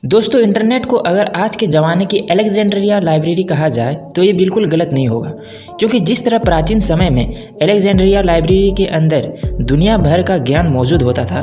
दोस्तों, इंटरनेट को अगर आज के ज़माने की अलेक्जेंड्रिया लाइब्रेरी कहा जाए तो ये बिल्कुल गलत नहीं होगा, क्योंकि जिस तरह प्राचीन समय में अलेक्जेंड्रिया लाइब्रेरी के अंदर दुनिया भर का ज्ञान मौजूद होता था,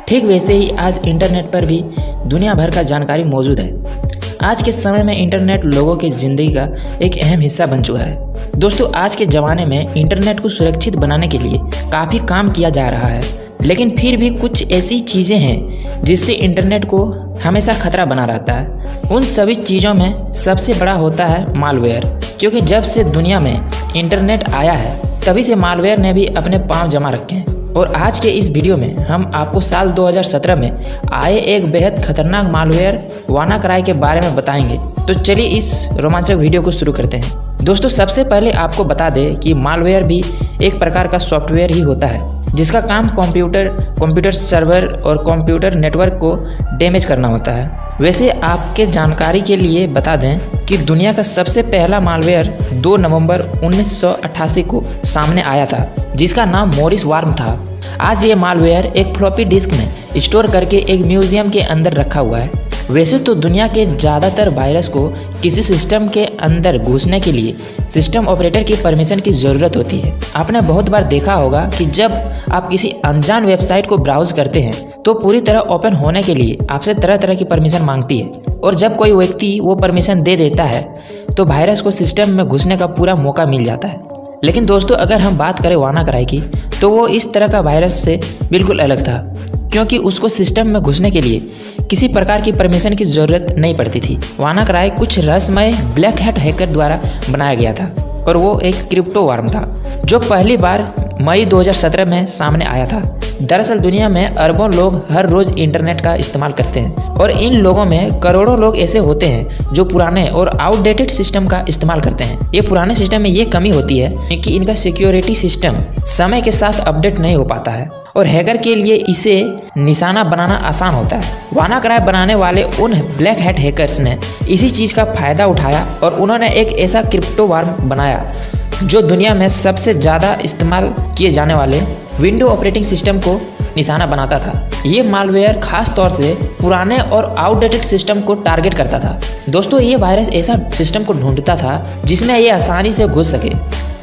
ठीक वैसे ही आज इंटरनेट पर भी दुनिया भर का जानकारी मौजूद है। आज के समय में इंटरनेट लोगों की ज़िंदगी का एक अहम हिस्सा बन चुका है। दोस्तों, आज के ज़माने में इंटरनेट को सुरक्षित बनाने के लिए काफ़ी काम किया जा रहा है, लेकिन फिर भी कुछ ऐसी चीज़ें हैं जिससे इंटरनेट को हमेशा खतरा बना रहता है। उन सभी चीज़ों में सबसे बड़ा होता है मालवेयर, क्योंकि जब से दुनिया में इंटरनेट आया है तभी से मालवेयर ने भी अपने पांव जमा रखे हैं। और आज के इस वीडियो में हम आपको साल 2017 में आए एक बेहद खतरनाक मालवेयर वानाक्राई के बारे में बताएंगे। तो चलिए इस रोमांचक वीडियो को शुरू करते हैं। दोस्तों, सबसे पहले आपको बता दें कि मालवेयर भी एक प्रकार का सॉफ्टवेयर ही होता है जिसका काम कंप्यूटर सर्वर और कंप्यूटर नेटवर्क को डैमेज करना होता है। वैसे आपके जानकारी के लिए बता दें कि दुनिया का सबसे पहला मालवेयर 2 नवंबर 1988 को सामने आया था, जिसका नाम मॉरिस वार्म था। आज ये मालवेयर एक फ्लॉपी डिस्क में स्टोर करके एक म्यूजियम के अंदर रखा हुआ है। वैसे तो दुनिया के ज़्यादातर वायरस को किसी सिस्टम के अंदर घुसने के लिए सिस्टम ऑपरेटर की परमिशन की ज़रूरत होती है। आपने बहुत बार देखा होगा कि जब आप किसी अनजान वेबसाइट को ब्राउज करते हैं तो पूरी तरह ओपन होने के लिए आपसे तरह तरह की परमिशन मांगती है, और जब कोई व्यक्ति वो परमिशन दे देता है तो वायरस को सिस्टम में घुसने का पूरा मौका मिल जाता है। लेकिन दोस्तों, अगर हम बात करें वानाक्राई की, तो वो इस तरह का वायरस से बिल्कुल अलग था, क्योंकि उसको सिस्टम में घुसने के लिए किसी प्रकार की परमिशन की ज़रूरत नहीं पड़ती थी। वानाक्राई कुछ रहस्यमय ब्लैक हैट हैकर द्वारा बनाया गया था, और वो एक क्रिप्टो वार्म था जो पहली बार मई 2017 में सामने आया था। दरअसल दुनिया में अरबों लोग हर रोज़ इंटरनेट का इस्तेमाल करते हैं, और इन लोगों में करोड़ों लोग ऐसे होते हैं जो पुराने और आउटडेटेड सिस्टम का इस्तेमाल करते हैं। ये पुराने सिस्टम में ये कमी होती है कि इनका सिक्योरिटी सिस्टम समय के साथ अपडेट नहीं हो पाता है, और हैकर के लिए इसे निशाना बनाना आसान होता है। वानाक्राई बनाने वाले उन ब्लैक हैट हैकर्स ने इसी चीज़ का फ़ायदा उठाया और उन्होंने एक ऐसा क्रिप्टो वार्म बनाया जो दुनिया में सबसे ज़्यादा इस्तेमाल किए जाने वाले विंडो ऑपरेटिंग सिस्टम को निशाना बनाता था। ये मालवेयर खास तौर से पुराने और आउटडेटेड सिस्टम को टारगेट करता था। दोस्तों, ये वायरस ऐसा सिस्टम को ढूंढता था जिसमें ये आसानी से घुस सके,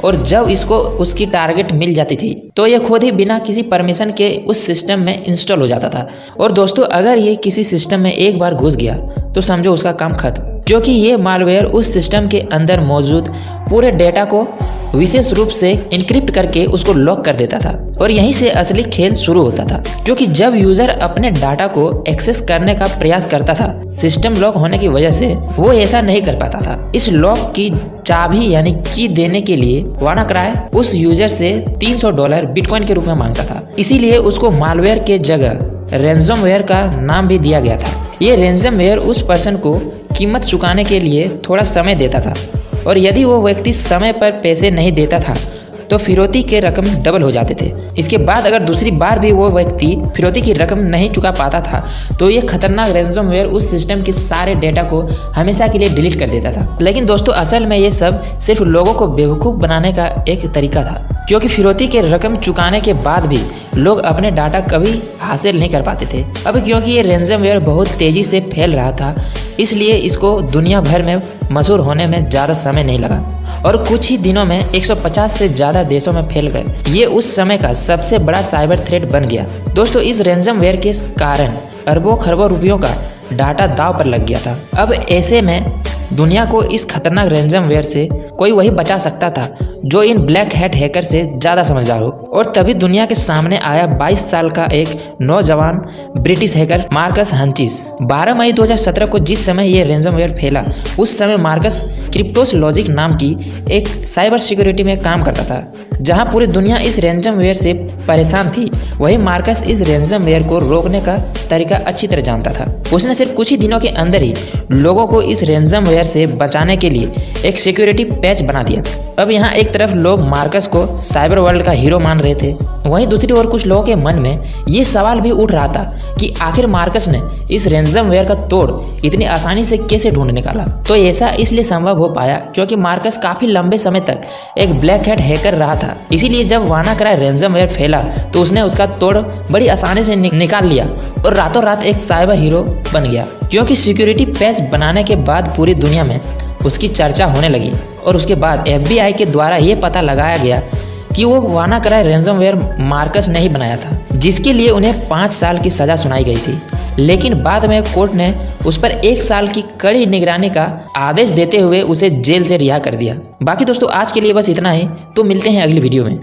और जब इसको उसकी टारगेट मिल जाती थी तो ये खुद ही बिना किसी परमिशन के उस सिस्टम में इंस्टॉल हो जाता था। और दोस्तों, अगर ये किसी सिस्टम में एक बार घुस गया तो समझो उसका काम खत्म, क्योंकि ये मालवेयर उस सिस्टम के अंदर मौजूद पूरे डेटा को विशेष रूप से इनक्रिप्ट करके उसको लॉक कर देता था। और यहीं से असली खेल शुरू होता था, क्योंकि जब यूजर अपने डाटा को एक्सेस करने का प्रयास करता था, सिस्टम लॉक होने की वजह से वो ऐसा नहीं कर पाता था। इस लॉक की चाबी यानी की देने के लिए वानाक्राई उस यूजर से $300 बिटकॉइन के रूप में मांगता था। इसीलिए उसको मालवेयर के जगह रैंसमवेयर का नाम भी दिया गया था। ये रैंसमवेयर उस पर्सन को कीमत चुकाने के लिए थोड़ा समय देता था, और यदि वो व्यक्ति समय पर पैसे नहीं देता था तो फिरौती के रकम डबल हो जाते थे। इसके बाद अगर दूसरी बार भी वो व्यक्ति फिरौती की रकम नहीं चुका पाता था तो ये खतरनाक रैंसमवेयर उस सिस्टम के सारे डेटा को हमेशा के लिए डिलीट कर देता था। लेकिन दोस्तों, असल में ये सब सिर्फ लोगों को बेवकूफ़ बनाने का एक तरीका था, क्योंकि फिरौती के रकम चुकाने के बाद भी लोग अपने डाटा कभी हासिल नहीं कर पाते थे। अब क्योंकि ये रैंसमवेयर बहुत तेज़ी से फैल रहा था, इसलिए इसको दुनिया भर में मशहूर होने में ज़्यादा समय नहीं लगा, और कुछ ही दिनों में 150 से ज़्यादा देशों में फैल गए। ये उस समय का सबसे बड़ा साइबर थ्रेट बन गया। दोस्तों, इस रैंसमवेयर के कारण अरबों खरबों रुपयों का डाटा दांव पर लग गया था। अब ऐसे में दुनिया को इस खतरनाक रैंसमवेयर से कोई वही बचा सकता था जो इन ब्लैक हैट हैकर से ज़्यादा समझदार हो। और तभी दुनिया के सामने आया 22 साल का एक नौजवान ब्रिटिश हैकर मार्कस हंचिस। 12 मई 2017 को जिस समय ये रैंसमवेयर फैला, उस समय मार्कस क्रिप्टोस लॉजिक नाम की एक साइबर सिक्योरिटी में काम करता था, जहां पूरी दुनिया इस रैंसमवेयर से परेशान थी। वही मार्कस इस रैंसमवेयर को रोकने का तरीका अच्छी तरह जानता था। उसने सिर्फ कुछ ही दिनों के अंदर ही लोगों को इस रैंसमवेयर से बचाने के लिए एक सिक्योरिटी पैच बना दिया। अब यहाँ एक तरफ लोग मार्कस को साइबर वर्ल्ड का हीरो मान रहे थे, वहीं दूसरी ओर कुछ लोगों के मन में ये सवाल भी उठ रहा था कि आखिर मार्कस ने इस रैंसमवेयर का तोड़ इतनी आसानी से कैसे ढूंढ निकाला। तो ऐसा इसलिए संभव हो पाया क्योंकि मार्कस काफ़ी लंबे समय तक एक ब्लैक हैट हैकर रहा था। इसीलिए जब वानाक्राई रैंसमवेयर फैला तो उसने उसका तोड़ बड़ी आसानी से निकाल लिया और रातों रात एक साइबर हीरो बन गया, क्योंकि सिक्योरिटी पैच बनाने के बाद पूरी दुनिया में उसकी चर्चा होने लगी। और उसके बाद FBI के द्वारा ये पता लगाया गया कि वो वानाक्राई रैंसमवेयर मार्कस ने ही बनाया था, जिसके लिए उन्हें 5 साल की सज़ा सुनाई गई थी। लेकिन बाद में कोर्ट ने उस पर 1 साल की कड़ी निगरानी का आदेश देते हुए उसे जेल से रिहा कर दिया। बाकी दोस्तों आज के लिए बस इतना ही, तो मिलते हैं अगली वीडियो में।